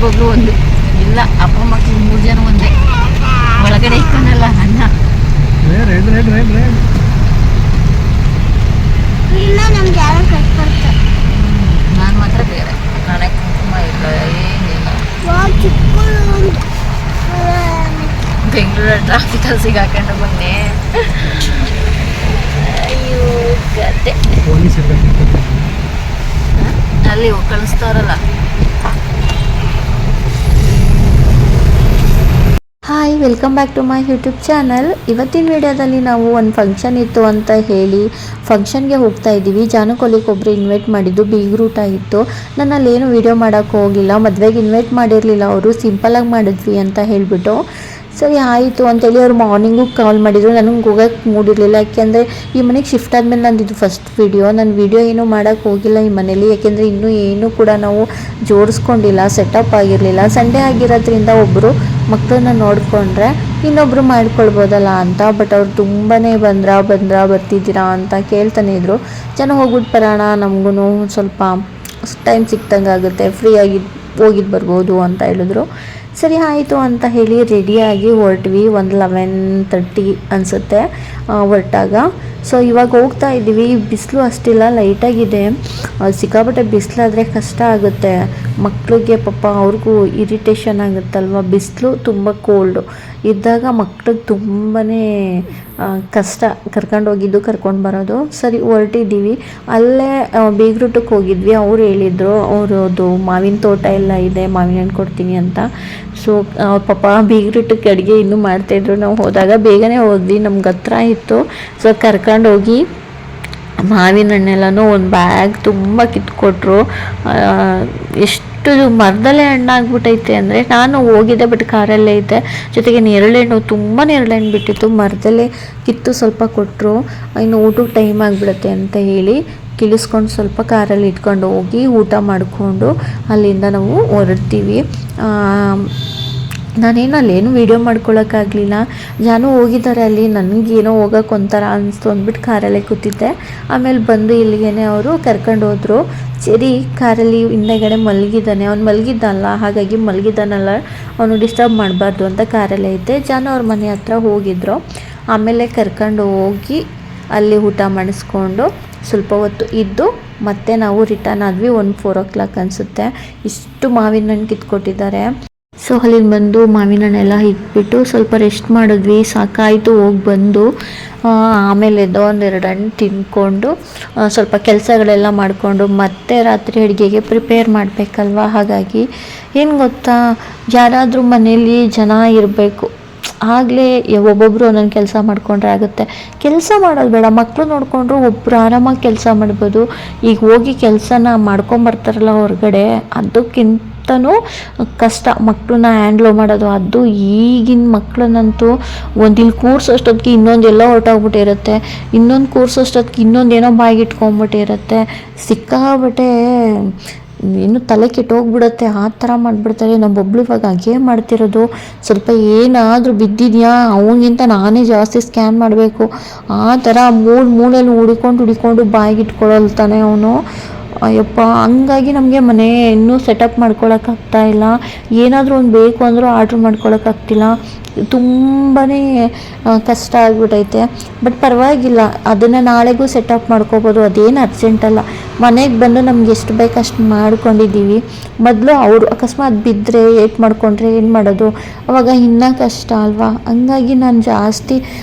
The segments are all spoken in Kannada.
ಒಬ್ರು ಒಂದು ಇಲ್ಲ, ಅಪ್ಪ ಮಕ್ಕಳು 3 ಜನ ಒಂದೇ ಒಳಗಡೆ ಇಟ್ಕೊಂಡಲ್ಲ ಅನ್ನ. ನಾನು ಮಾತ್ರ ಬೇರೆ, ನಾಳೆ ಕುಂಕುಮ ಇಲ್ಲ ಏನಿಲ್ಲ. ಬೆಂಗಳೂರು ಟ್ರಾಫಿಕಲ್ಲಿ ಸಿಗಾಕೊಂಡು ಬಂದೆ. ಅಯ್ಯೋ ಗದ್ದೆ ಅಲ್ಲಿ ಕಳಿಸ್ತಾರಲ್ಲ. Hi, welcome back to my YouTube channel. ಇವತ್ತಿನ ವಿಡಿಯೋದಲ್ಲಿ ನಾವು ಒಂದು ಫಂಕ್ಷನ್ ಇತ್ತು ಅಂತ ಹೇಳಿ ಫಂಕ್ಷನ್ಗೆ ಹೋಗ್ತಾ ಇದ್ದೀವಿ. ಜಾನುಕೊಲಿಗೆ ಒಬ್ಬರು ಇನ್ವೈಟ್ ಮಾಡಿದ್ದು, ಬೀಗ್ರೂಟ ಇತ್ತು. ನಾನು ಅಲ್ಲೇನು ವೀಡಿಯೋ ಮಾಡೋಕ್ಕೆ ಹೋಗಿಲ್ಲ, ಮದುವೆಗೆ ಇನ್ವೈಟ್ ಮಾಡಿರಲಿಲ್ಲ ಅವರು, ಸಿಂಪಲಾಗಿ ಮಾಡಿದ್ವಿ ಅಂತ ಹೇಳಿಬಿಟ್ಟು. ಸರಿ ಆಯಿತು ಅಂತೇಳಿ ಅವ್ರು ಮಾರ್ನಿಂಗು ಕಾಲ್ ಮಾಡಿದರು. ನನಗೆ ಹೋಗೋಕ್ಕೆ ಮೂಡಿರಲಿಲ್ಲ, ಯಾಕೆಂದರೆ ಈ ಮನೆಗೆ ಶಿಫ್ಟ್ ಆದಮೇಲೆ ನಂದಿದ್ದು ಫಸ್ಟ್ ವೀಡಿಯೋ. ನಾನು ವೀಡಿಯೋ ಏನೂ ಮಾಡೋಕ್ಕೆ ಹೋಗಿಲ್ಲ ಈ ಮನೇಲಿ, ಯಾಕೆಂದರೆ ಇನ್ನೂ ಏನೂ ಕೂಡ ನಾವು ಜೋಡಿಸ್ಕೊಂಡಿಲ್ಲ, ಸೆಟಪ್ ಆಗಿರಲಿಲ್ಲ. ಸಂಡೇ ಆಗಿರೋದ್ರಿಂದ ಒಬ್ಬರು ಮಕ್ಕಳನ್ನ ನೋಡಿಕೊಂಡ್ರೆ ಇನ್ನೊಬ್ಬರು ಮಾಡ್ಕೊಳ್ಬೋದಲ್ಲ ಅಂತ. ಬಟ್ ಅವ್ರು ತುಂಬಾ ಬರ್ತಿದ್ದೀರಾ ಅಂತ ಕೇಳ್ತಾನೆ ಇದ್ರು. ಜನ ಹೋಗ್ಬಿಟ್ಟು ಬರೋಣ, ನಮಗೂ ಸ್ವಲ್ಪ ಟೈಮ್ ಸಿಕ್ತಂಗೆ ಆಗುತ್ತೆ, ಫ್ರೀಯಾಗಿ ಹೋಗಿದ್ದು ಬರ್ಬೋದು ಅಂತ ಹೇಳಿದ್ರು. ಸರಿ ಆಯಿತು ಅಂತ ಹೇಳಿ ರೆಡಿಯಾಗಿ ಹೊರಟ್ವಿ. ಒಂದು 11:30 ಅನಿಸುತ್ತೆ ಹೊರಟಾಗ. ಸೊ ಇವಾಗ ಹೋಗ್ತಾ ಇದ್ದೀವಿ. ಬಿಸಿಲು ಅಷ್ಟಿಲ್ಲ, ಲೈಟಾಗಿದೆ. ಸಿಕ್ಕಾಪಟ್ಟೆ ಬಿಸಿಲಾದರೆ ಕಷ್ಟ ಆಗುತ್ತೆ ಮಕ್ಕಳಿಗೆ, ಪಾಪ ಅವ್ರಿಗೂ ಇರಿಟೇಷನ್ ಆಗುತ್ತಲ್ವ. ಬಿಸಿಲು ತುಂಬ ಕೋಲ್ಡು ಇದ್ದಾಗ ಮಕ್ಳಿಗೆ ತುಂಬಾ ಕಷ್ಟ ಕರ್ಕೊಂಡು ಹೋಗಿದ್ದು ಕರ್ಕೊಂಡು ಬರೋದು. ಸರಿ ಹೊರಟಿದ್ದೀವಿ. ಅಲ್ಲೇ ಬೀಗ್ರೂಟಕ್ಕೆ ಹೋಗಿದ್ವಿ. ಅವ್ರು ಹೇಳಿದರು ಅವ್ರದ್ದು ಮಾವಿನ ತೋಟ ಎಲ್ಲ ಇದೆ, ಮಾವಿನ ಹಣ್ಣು ಕೊಡ್ತೀನಿ ಅಂತ. ಸೊ ಪಾಪ ಬೀಗ್ರೂಟಕ್ಕೆ ಅಡುಗೆ ಇನ್ನೂ ಮಾಡ್ತಾಯಿದ್ರು. ನಾವು ಹೋದಾಗ ಬೇಗನೆ ಹೋದ್ವಿ, ನಮ್ಗೆ ಹತ್ರ ಇತ್ತು. ಸೊ ಕರ್ಕೊಂಡೋಗಿ ಮಾವಿನ ಹಣ್ಣೆಲ್ಲನೂ ಒಂದು ಬ್ಯಾಗ್ ತುಂಬ ಕಿತ್ಕೊಟ್ರು. ಎಷ್ಟು ಮರದಲ್ಲೇ ಹಣ್ಣಾಗ್ಬಿಟ್ಟೈತೆ ಅಂದರೆ, ನಾನು ಹೋಗಿದ್ದೆ ಬಟ್ ಕಾರಲ್ಲೇ ಇದ್ದೆ. ಜೊತೆಗೆ ನೇರಳೆಹಣ್ಣು ತುಂಬ ನೇರಳೆಹಣ್ಣು ಬಿಟ್ಟಿತ್ತು, ಮರದಲ್ಲೇ ಕಿತ್ತು ಸ್ವಲ್ಪ ಕೊಟ್ಟರು. ಇನ್ನು ಊಟಕ್ಕೆ ಟೈಮ್ ಆಗಿಬಿಡುತ್ತೆ ಅಂತ ಹೇಳಿ ಕಿಳಿಸ್ಕೊಂಡು ಸ್ವಲ್ಪ ಕಾರಲ್ಲಿ ಇಟ್ಕೊಂಡು ಹೋಗಿ ಊಟ ಮಾಡಿಕೊಂಡು ಅಲ್ಲಿಂದ ನಾವು ಹೊರಡ್ತೀವಿ. ನಾನೇನು ಅಲ್ಲೇನು ವೀಡಿಯೋ ಮಾಡ್ಕೊಳಕ್ಕಾಗಲಿಲ್ಲ. ಜಾನು ಹೋಗಿದ್ದಾರೆ ಅಲ್ಲಿ, ನನಗೇನೋ ಹೋಗೋಕೆ ಒಂಥರ ಅನಿಸ್ತು ಅಂದ್ಬಿಟ್ಟು ಕಾರಲ್ಲೇ ಕೂತಿದ್ದೆ. ಆಮೇಲೆ ಬಂದು ಇಲ್ಲಿಗೇ ಅವರು ಕರ್ಕೊಂಡು ಹೋದರು. ಸರಿ ಕಾರಲ್ಲಿ ಹಿಂದೆಗಡೆ ಮಲಗಿದ್ದಾನೆ, ಅವ್ನು ಮಲಗಿದ್ದಲ್ಲ, ಹಾಗಾಗಿ ಮಲಗಿದ್ದಾನಲ್ಲ ಅವನು ಡಿಸ್ಟರ್ಬ್ ಮಾಡಬಾರ್ದು ಅಂತ ಕಾರಲ್ಲೇ ಇದ್ದೆ. ಜಾನು ಅವ್ರ ಮನೆ ಹತ್ರ ಹೋಗಿದ್ರು. ಆಮೇಲೆ ಕರ್ಕೊಂಡು ಹೋಗಿ ಅಲ್ಲಿ ಊಟ ಮಾಡಿಸ್ಕೊಂಡು ಸ್ವಲ್ಪ ಹೊತ್ತು ಇದ್ದು ಮತ್ತೆ ನಾವು ರಿಟರ್ನ್ ಆದ್ವಿ. 4 ಅನಿಸುತ್ತೆ. ಇಷ್ಟು ಮಾವಿನ ಹಣ್ಣು ಕಿತ್ಕೊಟ್ಟಿದ್ದಾರೆ. ಸೊ ಅಲ್ಲಿಂದ ಬಂದು ಮಾವಿನ ಹಣ್ಣೆಲ್ಲ ಇಟ್ಬಿಟ್ಟು ಸ್ವಲ್ಪ ರೆಸ್ಟ್ ಮಾಡಿದ್ವಿ. ಸಾಕಾಯಿತು ಹೋಗಿ ಬಂದು. ಆಮೇಲೆ ಎದ್ದೋ 1-2 ಹಣ್ಣು ತಿಂದ್ಕೊಂಡು ಸ್ವಲ್ಪ ಕೆಲಸಗಳೆಲ್ಲ ಮಾಡಿಕೊಂಡು ಮತ್ತೆ ರಾತ್ರಿ ಅಡುಗೆಗೆ ಪ್ರಿಪೇರ್ ಮಾಡಬೇಕಲ್ವ. ಹಾಗಾಗಿ ಏನು ಗೊತ್ತಾ, ಯಾರಾದರೂ ಮನೇಲಿ ಜನ ಇರಬೇಕು, ಆಗಲೇ ಒಬ್ಬೊಬ್ಬರು ಒಂದೊಂದು ಕೆಲಸ ಮಾಡಿಕೊಂಡ್ರೆ ಆಗುತ್ತೆ. ಕೆಲಸ ಮಾಡೋದು ಬೇಡ, ಮಕ್ಕಳು ನೋಡಿಕೊಂಡ್ರು ಒಬ್ಬರು ಆರಾಮಾಗಿ ಕೆಲಸ ಮಾಡ್ಬೋದು. ಈಗ ಹೋಗಿ ಕೆಲಸನ ಮಾಡ್ಕೊಂಬರ್ತಾರಲ್ಲ ಹೊರಗಡೆ, ಅದಕ್ಕಿಂತನೂ ಕಷ್ಟ ಮಕ್ಕಳನ್ನ ಹ್ಯಾಂಡ್ಲ್ ಮಾಡೋದು. ಅದು ಈಗಿನ ಮಕ್ಕಳನ್ನಂತೂ ಇಲ್ಲಿ ಕೂರ್ಸೋಷ್ಟೊತ್ತಿಗೆ ಇನ್ನೊಂದೆಲ್ಲ ಹೊರಟೋಗ್ಬಿಟ್ಟಿರುತ್ತೆ, ಇನ್ನೊಂದು ಕೂರ್ಸೋಷ್ಟೊತ್ತಿಗೆ ಇನ್ನೊಂದೇನೋ ಬಾಯಿಗೆ ಇಟ್ಕೊಂಡ್ಬಿಟ್ಟಿರುತ್ತೆ. ಸಿಕ್ಕಾಬಟ್ಟೆ ಇನ್ನು ತಲೆ ಕೆಟ್ಟೋಗ್ಬಿಡುತ್ತೆ, ಆ ಥರ ಮಾಡಿಬಿಡ್ತಾರೆ. ನಮ್ಮೊಬ್ಳು ಇವಾಗ ಹಾಗೇ ಮಾಡ್ತಿರೋದು. ಸ್ವಲ್ಪ ಏನಾದರೂ ಬಿದ್ದಿದೆಯಾ ಅವನಿಗಿಂತ ನಾನೇ ಜಾಸ್ತಿ ಸ್ಕ್ಯಾನ್ ಮಾಡಬೇಕು, ಆ ಥರ ಮೂಲೆಯಲ್ಲಿ ಹುಡಿಕೊಂಡು ಬಾಯಿಗೆ ಇಟ್ಕೊಳ್ತಾನೆ ಅವನು. ಅಯ್ಯಪ್ಪ, ಹಂಗಾಗಿ ನಮಗೆ ಮನೆ ಇನ್ನೂ ಸೆಟಪ್ ಮಾಡ್ಕೊಳಕ್ಕಾಗ್ತಾ ಇಲ್ಲ. ಏನಾದರೂ ಒಂದು ಬೇಕು ಅಂದರೂ ಆರ್ಡ್ರ್ ಮಾಡ್ಕೊಳಕ್ಕಾಗ್ತಿಲ್ಲ. ತುಂಬಾ ಕಷ್ಟ ಆಗಿಬಿಟ್ಟೈತೆ. ಬಟ್ ಪರವಾಗಿಲ್ಲ, ಅದನ್ನು ನಾಳೆಗೂ ಸೆಟಪ್ ಮಾಡ್ಕೋಬೋದು, ಅದೇನು ಅರ್ಜೆಂಟಲ್ಲ. ಮನೆಗೆ ಬಂದು ನಮ್ಗೆ ಎಷ್ಟು ಬೇಕು ಅಷ್ಟು ಮಾಡ್ಕೊಂಡಿದ್ದೀವಿ. ಮೊದಲು ಅವರು ಅಕಸ್ಮಾತ್ ಬಿದ್ದರೆ ಏಟ್ ಮಾಡಿಕೊಂಡ್ರೆ ಏನು ಮಾಡೋದು, ಅವಾಗ ಇನ್ನೂ ಕಷ್ಟ ಅಲ್ವಾ. ಹಂಗಾಗಿ ನಾನು ಜಾಸ್ತಿ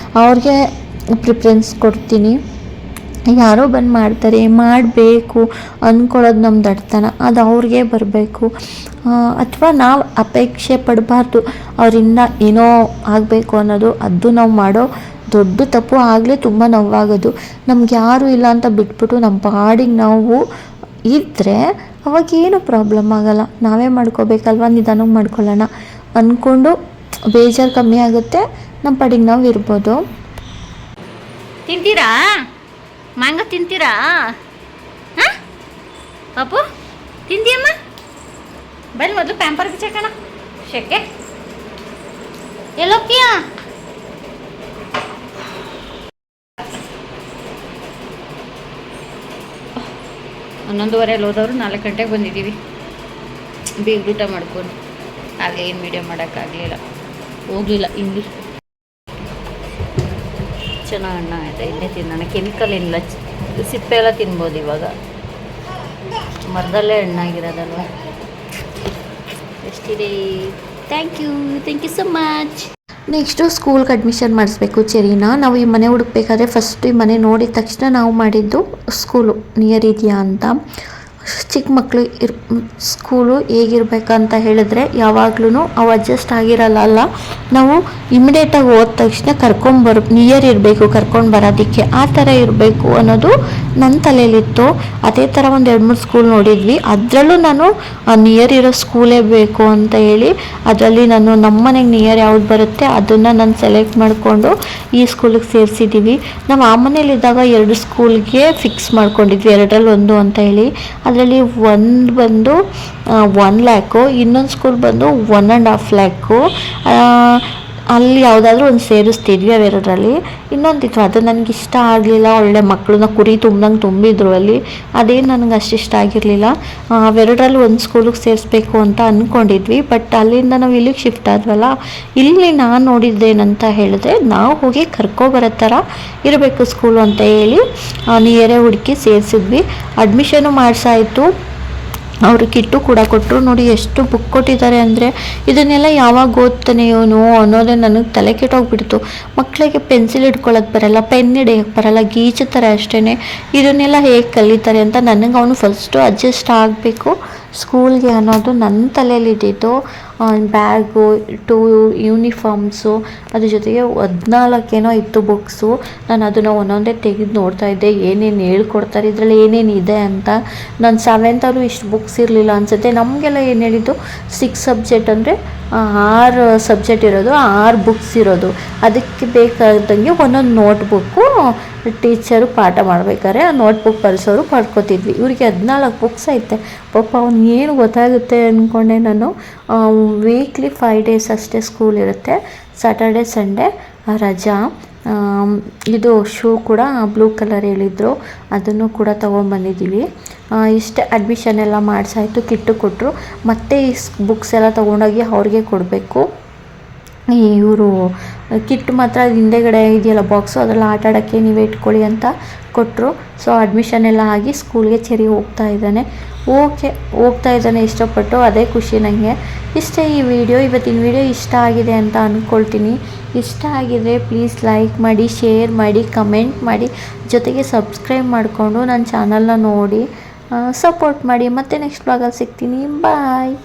ಅವ್ರಿಗೆ ಪ್ರಿಫರೆನ್ಸ್ ಕೊಡ್ತೀನಿ. ಯಾರೋ ಬಂದು ಮಾಡ್ತಾರೆ, ಮಾಡಬೇಕು ಅಂದ್ಕೊಳ್ಳೋದು ನಮ್ಮ ದಡ್ತನ, ಅದು ಅವ್ರಿಗೆ ಬರಬೇಕು. ಅಥವಾ ನಾವು ಅಪೇಕ್ಷೆ ಪಡಬಾರ್ದು ಅವರಿಂದ ಏನೋ ಆಗಬೇಕು ಅನ್ನೋದು. ಅದು ನಾವು ಮಾಡೋ ದೊಡ್ಡ ತಪ್ಪು. ಆಗಲೇ ತುಂಬ ನೋವಾಗೋದು. ನಮ್ಗೆ ಯಾರೂ ಇಲ್ಲ ಅಂತ ಬಿಟ್ಬಿಟ್ಟು ನಮ್ಮ ಪಾಡಿಗೆ ನಾವು ಇದ್ದರೆ ಅವಾಗೇನು ಪ್ರಾಬ್ಲಮ್ ಆಗೋಲ್ಲ. ನಾವೇ ಮಾಡ್ಕೋಬೇಕಲ್ವ, ನಿಧಾನಕ್ಕೆ ಮಾಡ್ಕೊಳ್ಳೋಣ ಅಂದ್ಕೊಂಡು ಬೇಜಾರು ಕಮ್ಮಿ ಆಗುತ್ತೆ, ನಮ್ಮ ಪಾಡಿಗೆ ನಾವು ಇರ್ಬೋದು. ತಿಂತೀರಾ ಮ್ಯಾಂಗೋ? ತಿಂತೀರಾ ಪಾಪು? ತಿಂದಿಯಮ್ಮ? ಬನ್ನಿ ಮೊದಲು ಪ್ಯಾಂಪರ್ ಬಿಚ್ಚಾಕಣ. ಶೆಕೆ ಎಲ್ಲೋಕ್ಕಿಯ? 11:30 ಹೋದವರು 4 ಗಂಟೆಗೆ ಬಂದಿದ್ದೀವಿ. ಬೇಗ ಊಟ ಮಾಡ್ಕೊಂಡು. ಹಾಗೆ ಏನು ವೀಡಿಯೋ ಮಾಡೋಕ್ಕಾಗಲಿಲ್ಲ, ಹೋಗಲಿಲ್ಲ. ಇಲ್ಲಿ ಚೆನ್ನಾಗಿ ಹಣ್ಣು ಆಯಿತಾ, ಇಲ್ಲೇ ತಿನ್ನೋಣ. ಕೆಮಿಕಲ್ ಇಲ್ಲ, ಸಿಪ್ಪೆ ಎಲ್ಲ ತಿನ್ಬೋದು ಇವಾಗ. ಮರದಲ್ಲೇ ಹಣ್ಣಾಗಿರೋದಲ್ವ. ಎಷ್ಟಿದೆ? Thank you so much. Next ಸ್ಕೂಲ್ಗೆ ಅಡ್ಮಿಷನ್ ಮಾಡಿಸ್ಬೇಕು ಚೆರಿನ. ನಾವು ಈ ಮನೆ ಹುಡುಕ್ಬೇಕಾದ್ರೆ ಫಸ್ಟ್ ಈ ಮನೆ ನೋಡಿದ ತಕ್ಷಣ ನಾವು ಮಾಡಿದ್ದು ಸ್ಕೂಲು ನಿಯರ್ ಇದೆಯಾ ಅಂತ. ಚಿಕ್ಕ ಮಕ್ಕಳು ಸ್ಕೂಲು ಹೇಗಿರ್ಬೇಕಂತ ಹೇಳಿದ್ರೆ ಯಾವಾಗ್ಲೂ ಅವು ಅಡ್ಜಸ್ಟ್ ಆಗಿರಲ್ಲ. ನಾವು ಇಮಿಡಿಯೇಟಾಗಿ ಹೋದ ತಕ್ಷಣ ನಿಯರ್ ಇರಬೇಕು, ಕರ್ಕೊಂಡು ಬರೋದಕ್ಕೆ ಆ ಥರ ಇರಬೇಕು ಅನ್ನೋದು ನನ್ನ ತಲೆಯಲ್ಲಿತ್ತು. ಅದೇ ಥರ ಒಂದು 2-3 ಸ್ಕೂಲ್ ನೋಡಿದ್ವಿ. ಅದರಲ್ಲೂ ನಾನು ನಿಯರ್ ಇರೋ ಸ್ಕೂಲೇ ಬೇಕು ಅಂತ ಹೇಳಿ ಅದರಲ್ಲಿ ನಾನು ನಮ್ಮ ಮನೆಗೆ ನಿಯರ್ ಯಾವ್ದು ಬರುತ್ತೆ ಅದನ್ನು ನಾನು ಸೆಲೆಕ್ಟ್ ಮಾಡಿಕೊಂಡು ಈ ಸ್ಕೂಲಿಗೆ ಸೇರಿಸಿದ್ದೀವಿ. ನಾವು ಆ ಮನೇಲಿದ್ದಾಗ 2 ಸ್ಕೂಲ್ಗೆ ಫಿಕ್ಸ್ ಮಾಡ್ಕೊಂಡಿದ್ವಿ, 2ರಲ್ಲಿ 1 ಅಂತ ಹೇಳಿ. ಅದರಲ್ಲಿ ಒಂದು ಬಂದು 1 ಲ್ಯಾಕು, ಇನ್ನೊಂದು ಸ್ಕೂಲ್ ಬಂದು 1.5 ಲ್ಯಾಕು. ಅಲ್ಲಿ ಯಾವುದಾದ್ರೂ ಒಂದು ಸೇರಿಸ್ತಿದ್ವಿ ಅವೆರಡರಲ್ಲಿ. ಇನ್ನೊಂದಿತ್ತು, ಅದು ನನಗೆ ಇಷ್ಟ ಆಗಲಿಲ್ಲ. ಒಳ್ಳೆ ಮಕ್ಕಳನ್ನ ಕುರಿ ತುಂಬ್ದಂಗೆ ತುಂಬಿದ್ರು ಅಲ್ಲಿ, ಅದೇನು ನನಗೆ ಅಷ್ಟು ಇಷ್ಟ ಆಗಿರಲಿಲ್ಲ. ಅವೆರಡರಲ್ಲಿ ಒಂದು ಸ್ಕೂಲಿಗೆ ಸೇರಿಸ್ಬೇಕು ಅಂತ ಅಂದ್ಕೊಂಡಿದ್ವಿ. ಬಟ್ ಅಲ್ಲಿಂದ ನಾವು ಇಲ್ಲಿಗೆ ಶಿಫ್ಟ್ ಆದ್ವಲ್ಲ, ಇಲ್ಲಿ ನಾನು ನೋಡಿದ್ದೇನಂತ ಹೇಳಿದ್ರೆ ನಾವು ಹೋಗಿ ಕರ್ಕೊಬರೋ ಥರ ಇರಬೇಕು ಸ್ಕೂಲು ಅಂತ ಹೇಳಿ ನಿಯರೇ ಹುಡುಕಿ ಸೇರಿಸಿದ್ವಿ. ಅಡ್ಮಿಷನು ಮಾಡಿಸಾಯಿತು. ಅವರು ಕಿಟ್ಟು ಕೂಡ ಕೊಟ್ಟರು. ನೋಡಿ ಎಷ್ಟು ಬುಕ್ ಕೊಟ್ಟಿದ್ದಾರೆ ಅಂದರೆ ಇದನ್ನೆಲ್ಲ ಯಾವಾಗ ಓದ್ತಾನೆ ಇವನು ಅನ್ನೋದೇ ನನಗೆ ತಲೆ ಕೆಟ್ಟೋಗ್ಬಿಡ್ತು. ಮಕ್ಕಳಿಗೆ ಪೆನ್ಸಿಲ್ ಹಿಡ್ಕೊಳ್ಳೋಕೆ ಬರಲ್ಲ, ಪೆನ್ ಹಿಡಿಯೋಕ್ಕೆ ಬರಲ್ಲ, ಗೀಚುತ್ತಾರೆ ಅಷ್ಟೇ. ಇದನ್ನೆಲ್ಲ ಹೇಗೆ ಕಲಿತಾರೆ ಅಂತ ನನಗೆ ಅವನು ಫಸ್ಟು ಅಡ್ಜಸ್ಟ್ ಆಗಬೇಕು ಸ್ಕೂಲ್ಗೆ ಅನ್ನೋದು ನನ್ನ ತಲೆಯಲ್ಲಿದ್ದಿತ್ತು. ಬ್ಯಾಗು, 2 ಯೂನಿಫಾರ್ಮ್ಸು, ಅದ್ರ ಜೊತೆಗೆ 14 ಇತ್ತು ಬುಕ್ಸು. ನಾನು ಅದನ್ನು ಒಂದೊಂದೇ ತೆಗೆದು ನೋಡ್ತಾ ಇದ್ದೆ, ಏನೇನು ಹೇಳ್ಕೊಡ್ತಾರೆ ಇದರಲ್ಲಿ, ಏನೇನಿದೆ ಅಂತ. ನಾನು 7th ಇಷ್ಟು ಬುಕ್ಸ್ ಇರಲಿಲ್ಲ ಅನಿಸುತ್ತೆ. ನಮಗೆಲ್ಲ ಏನು ಹೇಳಿದ್ದು 6 ಸಬ್ಜೆಕ್ಟ್ ಅಂದರೆ 6 ಸಬ್ಜೆಕ್ಟ್ ಇರೋದು, 6 ಬುಕ್ಸ್ ಇರೋದು. ಅದಕ್ಕೆ ಬೇಕಾದಂಗೆ ಒಂದೊಂದು ನೋಟ್ಬುಕ್ಕು ಟೀಚರು ಪಾಠ ಮಾಡ್ಬೇಕಾದ್ರೆ ಆ ನೋಟ್ಬುಕ್ ಕಲಿಸೋರು ಪಡ್ಕೊತಿದ್ವಿ. ಇವ್ರಿಗೆ 14 ಬುಕ್ಸ್ ಐತೆ. ಪಾಪ ಅವ್ನು ಏನು ಗೊತ್ತಾಗುತ್ತೆ ಅಂದ್ಕೊಂಡೆ ನಾನು. ವೀಕ್ಲಿ 5 ಡೇಸ್ ಅಷ್ಟೇ ಸ್ಕೂಲ್ ಇರುತ್ತೆ, ಸ್ಯಾಟರ್ಡೆ ಸಂಡೇ ರಜಾ. ಇದು ಶೂ ಕೂಡ ಬ್ಲೂ ಕಲರ್ ಹೇಳಿದ್ರು, ಅದನ್ನು ಕೂಡ ತೊಗೊಂಬಂದಿದ್ದೀವಿ. ಇಷ್ಟೇ ಅಡ್ಮಿಷನ್ ಎಲ್ಲ ಮಾಡಿಸಾಯ್ತು, ಕಿಟ್ಟು ಕೊಟ್ಟರು. ಮತ್ತು ಈ ಬುಕ್ಸ್ ಎಲ್ಲ ತೊಗೊಂಡೋಗಿ ಅವ್ರಿಗೆ ಕೊಡಬೇಕು. ಇವರು ಕಿಟ್ ಮಾತ್ರ ಹಿಂದೆಗಡೆ ಇದೆಯಲ್ಲ ಬಾಕ್ಸು, ಅದೆಲ್ಲ ಆಟ ಆಡೋಕ್ಕೆ ನೀವೇ ಇಟ್ಕೊಳ್ಳಿ ಅಂತ ಕೊಟ್ಟರು. ಸೊ ಅಡ್ಮಿಷನ್ ಎಲ್ಲ ಆಗಿ ಸ್ಕೂಲ್ಗೆ ಚೆರಿ ಹೋಗ್ತಾ ಇದ್ದಾನೆ ಇಷ್ಟಪಟ್ಟು. ಅದೇ ಖುಷಿ ನನಗೆ. ಇಷ್ಟೇ ಈ ವಿಡಿಯೋ. ಇವತ್ತಿನ ವಿಡಿಯೋ ಇಷ್ಟ ಆಗಿದೆ ಅಂತ ಅಂದ್ಕೊಳ್ತೀನಿ. ಇಷ್ಟ ಆಗಿದರೆ ಪ್ಲೀಸ್ ಲೈಕ್ ಮಾಡಿ, ಶೇರ್ ಮಾಡಿ, ಕಮೆಂಟ್ ಮಾಡಿ, ಜೊತೆಗೆ ಸಬ್ಸ್ಕ್ರೈಬ್ ಮಾಡಿಕೊಂಡು ನನ್ನ ಚಾನಲ್ನ ನೋಡಿ ಸಪೋರ್ಟ್ ಮಾಡಿ. ಮತ್ತೆ ನೆಕ್ಸ್ಟ್ ಬ್ಲಾಗಲ್ಲಿ ಸಿಗ್ತೀನಿ. ಬಾಯ್.